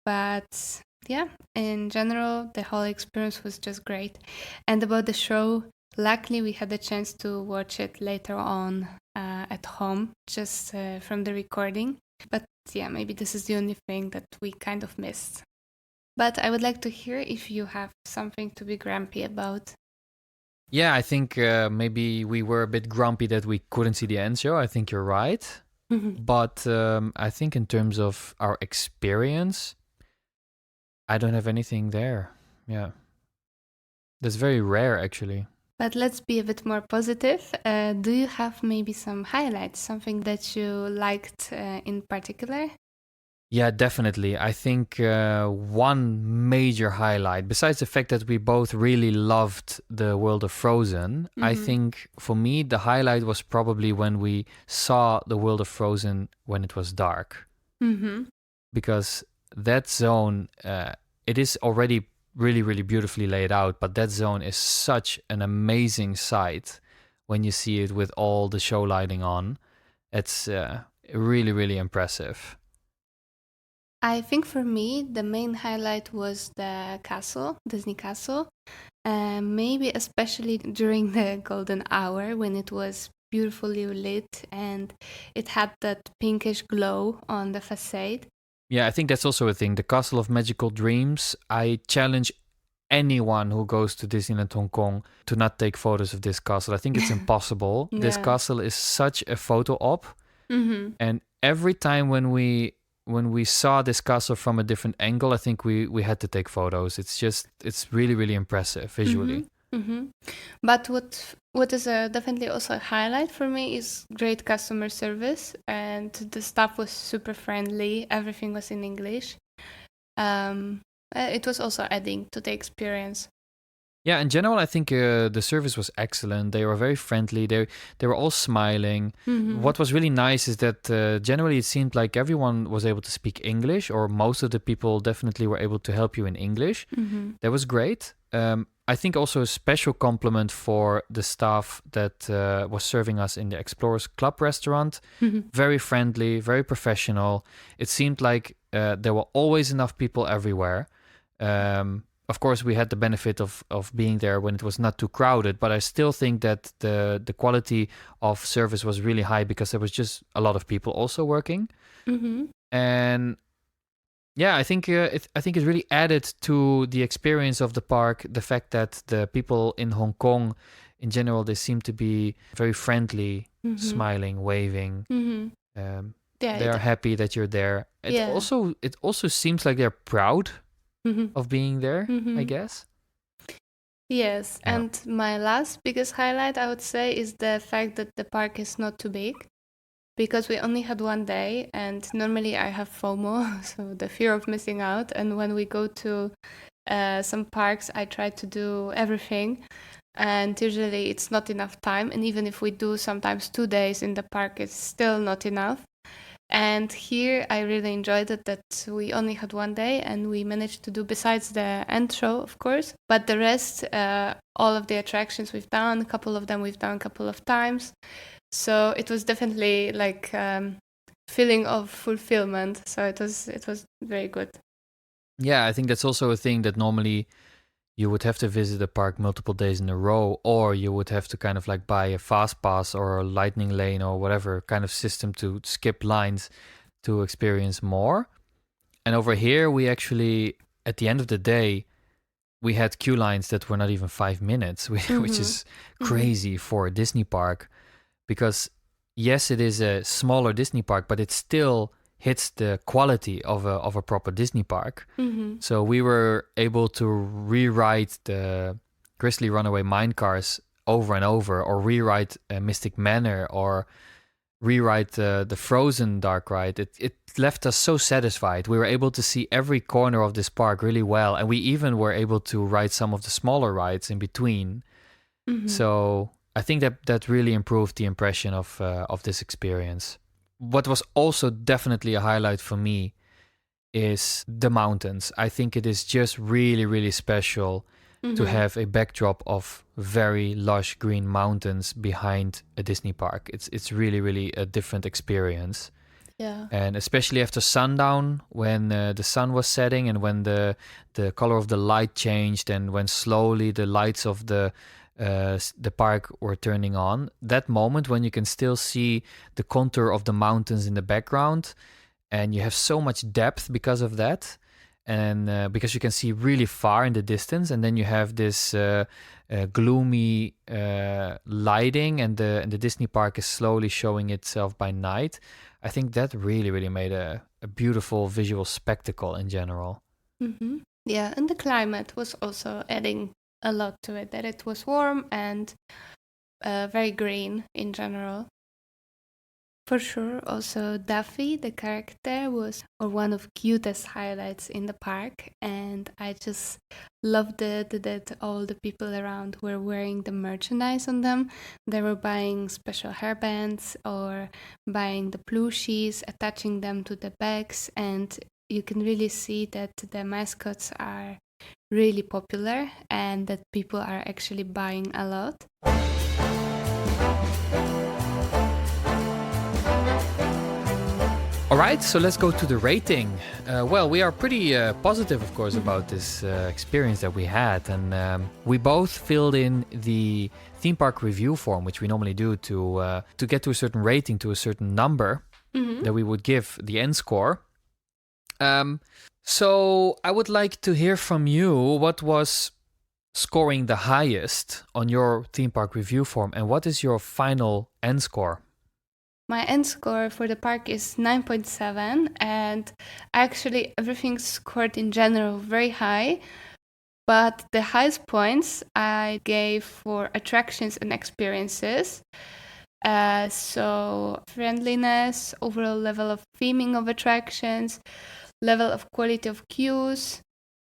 But yeah, in general, the whole experience was just great. And about the show, luckily we had the chance to watch it later on at home, just from the recording. But yeah, maybe this is the only thing that we kind of missed. But I would like to hear if you have something to be grumpy about. Yeah, I think maybe we were a bit grumpy that we couldn't see the end show. I think you're right. But I think in terms of our experience, I don't have anything there. Yeah. That's very rare, actually. But let's be a bit more positive. Do you have maybe some highlights, something that you liked in particular? Yeah, definitely. I think one major highlight, besides the fact that we both really loved the world of Frozen, I think for me the highlight was probably when we saw the world of Frozen when it was dark. Because that zone, it is already really, really beautifully laid out, but that zone is such an amazing sight when you see it with all the show lighting on. It's really, really impressive. I think for me, the main highlight was the castle, Disney Castle. Maybe especially during the golden hour when it was beautifully lit and it had that pinkish glow on the facade. Yeah, I think that's also a thing. The Castle of Magical Dreams. I challenge anyone who goes to Disneyland Hong Kong to not take photos of this castle. I think it's impossible. This castle is such a photo op. And every time when we saw this castle from a different angle, I think we had to take photos. It's really, really impressive visually. But what is definitely also a highlight for me is great customer service, and the staff was super friendly. Everything was in English. It was also adding to the experience. Yeah, in general, I think the service was excellent. They were very friendly. They were all smiling. What was really nice is that generally it seemed like everyone was able to speak English, or most of the people definitely were able to help you in English. That was great. I think also a special compliment for the staff that was serving us in the Explorers Club restaurant. Very friendly, very professional. It seemed like there were always enough people everywhere. Of course, we had the benefit of being there when it was not too crowded, but I still think that the quality of service was really high because there was just a lot of people also working. And yeah, I think it really added to the experience of the park, the fact that the people in Hong Kong, in general, they seem to be very friendly, smiling, waving. They are happy that you're there. It also seems like they're proud of being there, I guess. Yes, and my last biggest highlight, I would say, is the fact that the park is not too big. Because we only had one day, and normally I have FOMO, so the fear of missing out. And when we go to some parks, I try to do everything. And usually it's not enough time. And even if we do sometimes 2 days in the park, it's still not enough. And here I really enjoyed it that we only had one day and we managed to do, besides the end show, of course, but the rest, all of the attractions we've done, a couple of them we've done a couple of times. So it was definitely like feeling of fulfillment. So it was very good. Yeah, I think that's also a thing that normally you would have to visit a park multiple days in a row, or you would have to kind of like buy a fast pass or a lightning lane or whatever kind of system to skip lines to experience more. And over here, we actually, at the end of the day, we had queue lines that were not even 5 minutes, which is crazy for a Disney park. Because yes, it is a smaller Disney park, but it still hits the quality of a proper Disney park. So we were able to rewrite the Grizzly Runaway Mine Cars over and over, or rewrite Mystic Manor, or rewrite the Frozen Dark Ride. It left us so satisfied. We were able to see every corner of this park really well, and we even were able to ride some of the smaller rides in between. So I think that really improved the impression of this experience. What was also definitely a highlight for me is the mountains. I think it is just really, really special to have a backdrop of very lush green mountains behind a Disney park. It's really, really a different experience. Yeah. And especially after sundown, when the sun was setting and when the color of the light changed, and when slowly the lights of the park were turning on, that moment when you can still see the contour of the mountains in the background, and you have so much depth because of that, and because you can see really far in the distance, and then you have this gloomy lighting, and the Disney park is slowly showing itself by night. I think that really, really made a beautiful visual spectacle in general. Yeah, and the climate was also adding a lot to it, that it was warm and very green in general. For sure, also Daffy, the character, was one of cutest highlights in the park, and I just loved it that all the people around were wearing the merchandise on them. They were buying special hairbands or buying the plushies, attaching them to the bags, and you can really see that the mascots are really popular and that people are actually buying a lot. All right, so let's go to the rating. Well, we are pretty positive, of course, about this experience that we had, and we both filled in the theme park review form, which we normally do to get to a certain rating, to a certain number that we would give the end score. So I would like to hear from you what was scoring the highest on your theme park review form, and what is your final end score? My end score for the park is 9.7, and actually everything scored in general very high, but the highest points I gave for attractions and experiences. So friendliness, overall level of theming of attractions, level of quality of queues,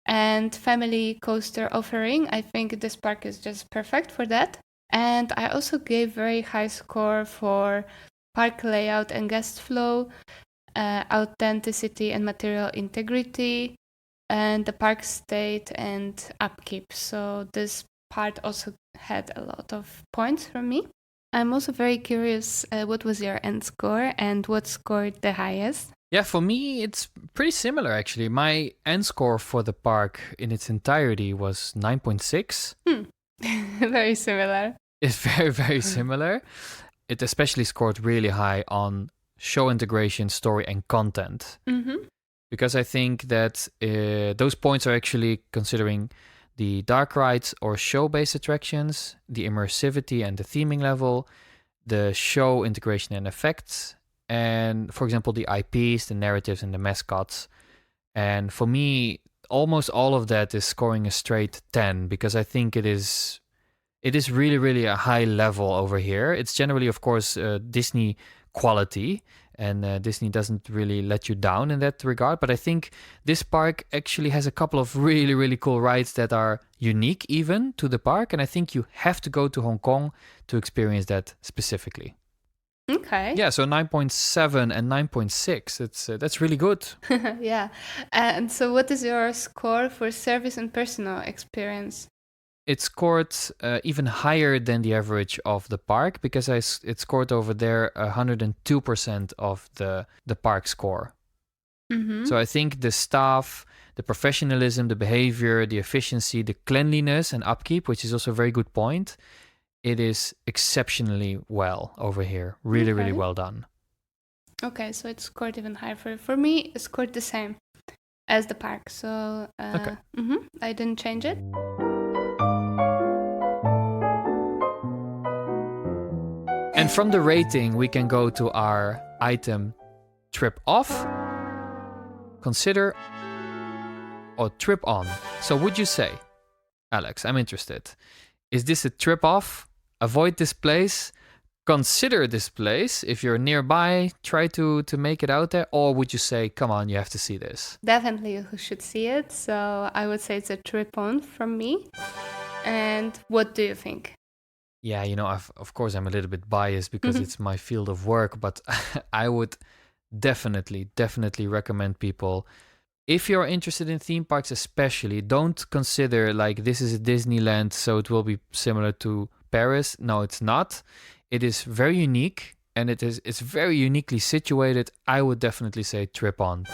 and family coaster offering. I think this park is just perfect for that. And I also gave very high score for park layout and guest flow, authenticity and material integrity, and the park state and upkeep. So this part also had a lot of points from me. I'm also very curious, what was your end score and what scored the highest? Yeah, for me, it's pretty similar, actually. My end score for the park in its entirety was 9.6. Very similar. It's very, very similar. It especially scored really high on show integration, story, and content. Because I think that those points are actually considering the dark rides or show-based attractions, the immersivity and the theming level, the show integration and effects, and, for example, the IPs, the narratives, and the mascots. And for me, almost all of that is scoring a straight 10, because I think it is really, really a high level over here. It's generally, of course, Disney quality, and Disney doesn't really let you down in that regard. But I think this park actually has a couple of really, really cool rides that are unique even to the park. And I think you have to go to Hong Kong to experience that specifically. Okay. Yeah, so 9.7 and 9.6. That's really good. Yeah. And so what is your score for service and personal experience? It scored even higher than the average of the park, because it scored over there 102% of the park score. So I think the staff, the professionalism, the behavior, the efficiency, the cleanliness and upkeep, which is also a very good point, it is exceptionally well over here. Really, really well done. Okay, so it scored even higher. For me, it scored the same as the park. So I didn't change it. And from the rating, we can go to our item trip off, consider, or trip on. So would you say, Alex, I'm interested, is this a trip off? Avoid this place? Consider this place. If you're nearby, try to make it out there. Or would you say, come on, you have to see this? Definitely you should see it. So I would say it's a trip on from me. And what do you think? Yeah, of course, I'm a little bit biased because it's my field of work, but I would definitely recommend people, if you're interested in theme parks especially, don't consider like this is a Disneyland, so it will be similar to Paris. No, it's not. It is very unique, and it's very uniquely situated. I would definitely say trip on.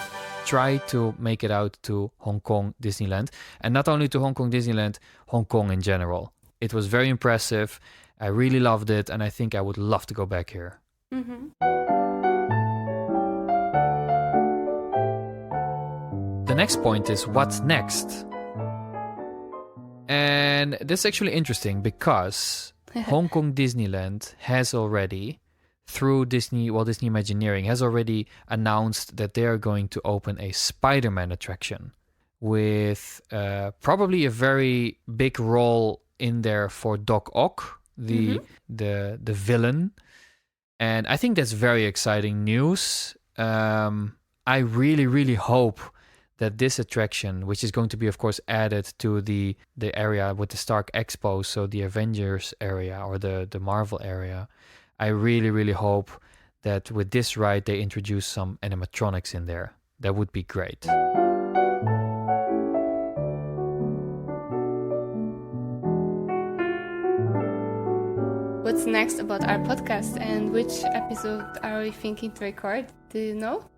Try to make it out to Hong Kong Disneyland, and not only to Hong Kong Disneyland, Hong Kong in general. It was very impressive. I really loved it, and I think I would love to go back here. The next point is what's next? And this is actually interesting because Hong Kong Disneyland has already, through Walt Disney Imagineering, has already announced that they are going to open a Spider-Man attraction with probably a very big role in there for Doc Ock, the villain. And I think that's very exciting news. I really, really hope that this attraction, which is going to be, of course, added to the area with the Stark Expo, so the Avengers area or the Marvel area, I really, really hope that with this ride they introduce some animatronics in there. That would be great. What's next about our podcast, and which episode are we thinking to record? Do you know?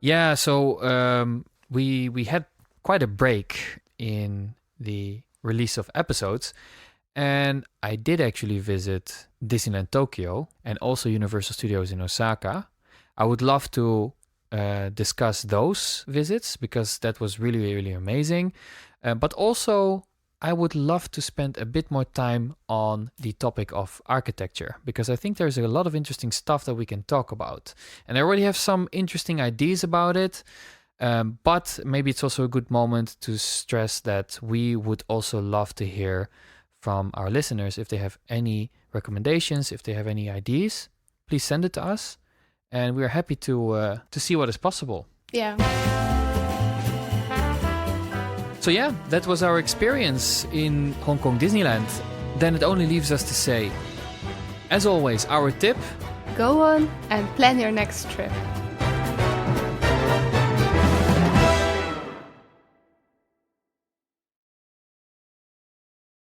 Yeah, so we had quite a break in the release of episodes, and I did actually visit Disneyland Tokyo and also Universal Studios in Osaka. I would love to discuss those visits because that was really, really amazing. But also, I would love to spend a bit more time on the topic of architecture because I think there's a lot of interesting stuff that we can talk about. And I already have some interesting ideas about it. But maybe it's also a good moment to stress that we would also love to hear from our listeners. If they have any recommendations, if they have any ideas, please send it to us. And we're happy to see what is possible. Yeah. So yeah, that was our experience in Hong Kong Disneyland. Then it only leaves us to say, as always, our tip: go on and plan your next trip.